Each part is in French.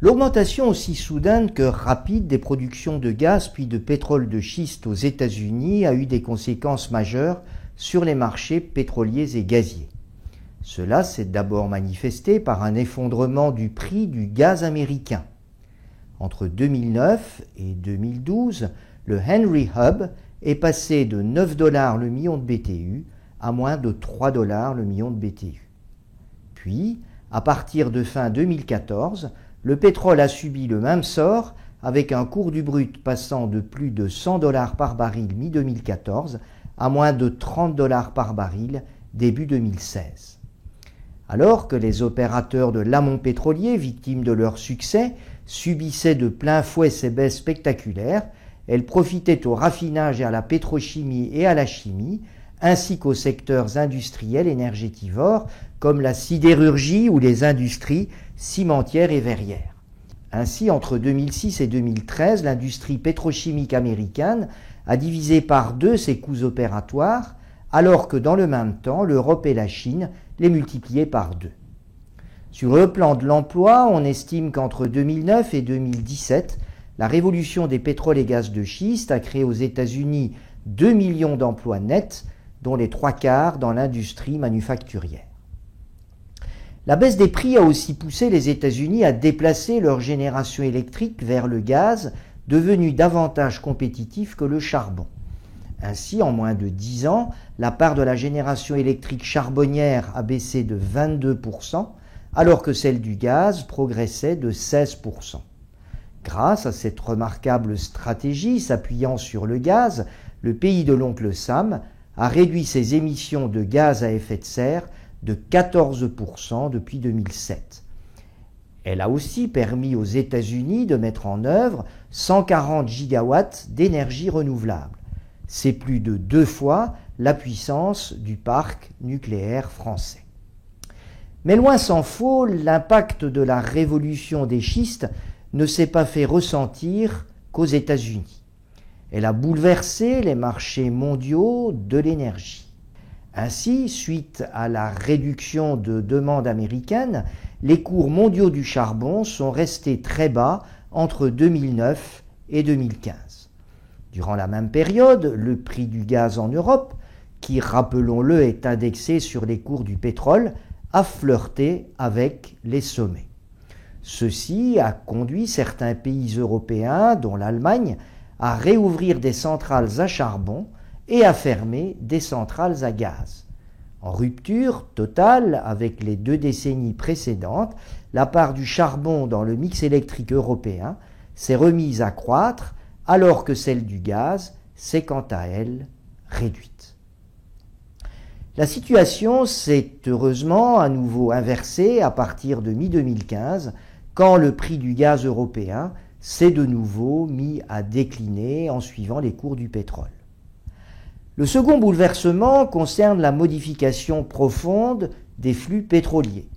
L'augmentation aussi soudaine que rapide des productions de gaz puis de pétrole de schiste aux États-Unis a eu des conséquences majeures sur les marchés pétroliers et gaziers. Cela s'est d'abord manifesté par un effondrement du prix du gaz américain. Entre 2009 et 2012, le Henry Hub est passé de 9 $ le million de BTU à moins de 3 $ le million de BTU. Puis, à partir de fin 2014, le pétrole a subi le même sort avec un cours du brut passant de plus de 100 $ par baril mi-2014 à moins de 30 $ par baril début 2016. Alors que les opérateurs de l'amont pétrolier, victimes de leur succès, subissaient de plein fouet ces baisses spectaculaires, elles profitaient au raffinage et à la pétrochimie et à la chimie, ainsi qu'aux secteurs industriels énergétivores comme la sidérurgie ou les industries cimentières et verrières. Ainsi, entre 2006 et 2013, l'industrie pétrochimique américaine a divisé par 2 ses coûts opératoires, alors que dans le même temps, l'Europe et la Chine les multipliaient par 2. Sur le plan de l'emploi, on estime qu'entre 2009 et 2017, la révolution des pétroles et gaz de schiste a créé aux États-Unis 2 millions d'emplois nets, dont les 3/4 dans l'industrie manufacturière. La baisse des prix a aussi poussé les États-Unis à déplacer leur génération électrique vers le gaz, devenu davantage compétitif que le charbon. Ainsi, en moins de 10 ans, la part de la génération électrique charbonnière a baissé de 22%, alors que celle du gaz progressait de 16%. Grâce à cette remarquable stratégie s'appuyant sur le gaz, le pays de l'oncle Sam a réduit ses émissions de gaz à effet de serre de 14% depuis 2007. Elle a aussi permis aux États-Unis de mettre en œuvre 140 gigawatts d'énergie renouvelable. C'est plus de 2 fois la puissance du parc nucléaire français. Mais loin s'en faut, l'impact de la révolution des schistes ne s'est pas fait ressentir qu'aux États-Unis. Elle a bouleversé les marchés mondiaux de l'énergie. Ainsi, suite à la réduction de demande américaine, les cours mondiaux du charbon sont restés très bas entre 2009 et 2015. Durant la même période, le prix du gaz en Europe, qui, rappelons-le, est indexé sur les cours du pétrole, a flirté avec les sommets. Ceci a conduit certains pays européens, dont l'Allemagne, à réouvrir des centrales à charbon et à fermer des centrales à gaz. En rupture totale avec les 2 décennies précédentes, la part du charbon dans le mix électrique européen s'est remise à croître alors que celle du gaz s'est quant à elle réduite. La situation s'est heureusement à nouveau inversée à partir de mi-2015 quand le prix du gaz européen s'est de nouveau mis à décliner en suivant les cours du pétrole. Le second bouleversement concerne la modification profonde des flux pétroliers.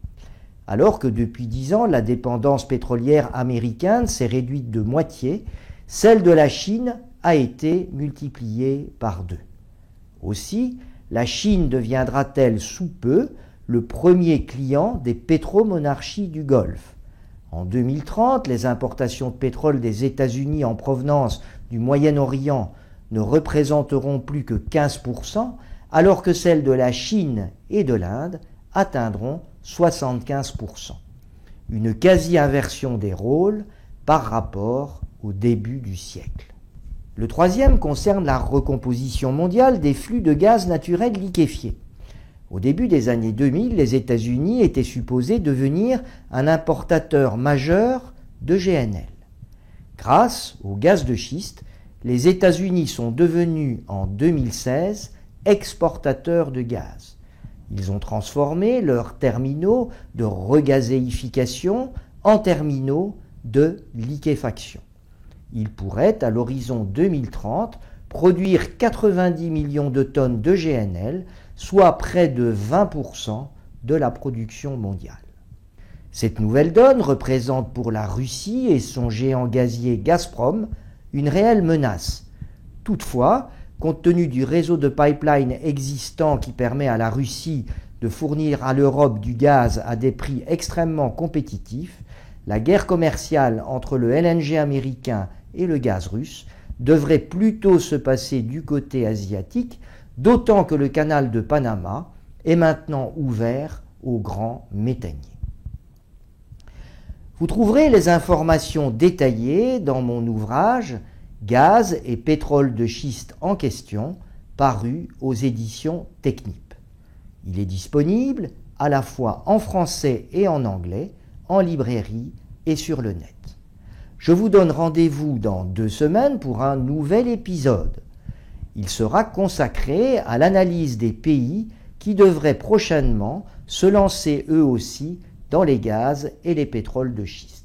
Alors que depuis 10 ans, la dépendance pétrolière américaine s'est réduite de moitié, celle de la Chine a été multipliée par 2. Aussi, la Chine deviendra-t-elle sous peu le premier client des pétromonarchies du Golfe. En 2030, les importations de pétrole des États-Unis en provenance du Moyen-Orient ne représenteront plus que 15%, alors que celles de la Chine et de l'Inde atteindront 75%. Une quasi-inversion des rôles par rapport au début du siècle. Le troisième concerne la recomposition mondiale des flux de gaz naturel liquéfié. Au début des années 2000, les États-Unis étaient supposés devenir un importateur majeur de GNL. Grâce au gaz de schiste, les États-Unis sont devenus en 2016 exportateurs de gaz. Ils ont transformé leurs terminaux de regazéification en terminaux de liquéfaction. Ils pourraient, à l'horizon 2030, produire 90 millions de tonnes de GNL, soit près de 20% de la production mondiale. Cette nouvelle donne représente pour la Russie et son géant gazier Gazprom une réelle menace. Toutefois, compte tenu du réseau de pipeline existant qui permet à la Russie de fournir à l'Europe du gaz à des prix extrêmement compétitifs, la guerre commerciale entre le LNG américain et le gaz russe devrait plutôt se passer du côté asiatique, d'autant que le canal de Panama est maintenant ouvert aux grands méthaniers. Vous trouverez les informations détaillées dans mon ouvrage « Gaz et pétrole de schiste en question » paru aux éditions Technip. Il est disponible à la fois en français et en anglais, en librairie et sur le net. Je vous donne rendez-vous dans 2 semaines pour un nouvel épisode. Il sera consacré à l'analyse des pays qui devraient prochainement se lancer eux aussi dans les gaz et les pétroles de schiste.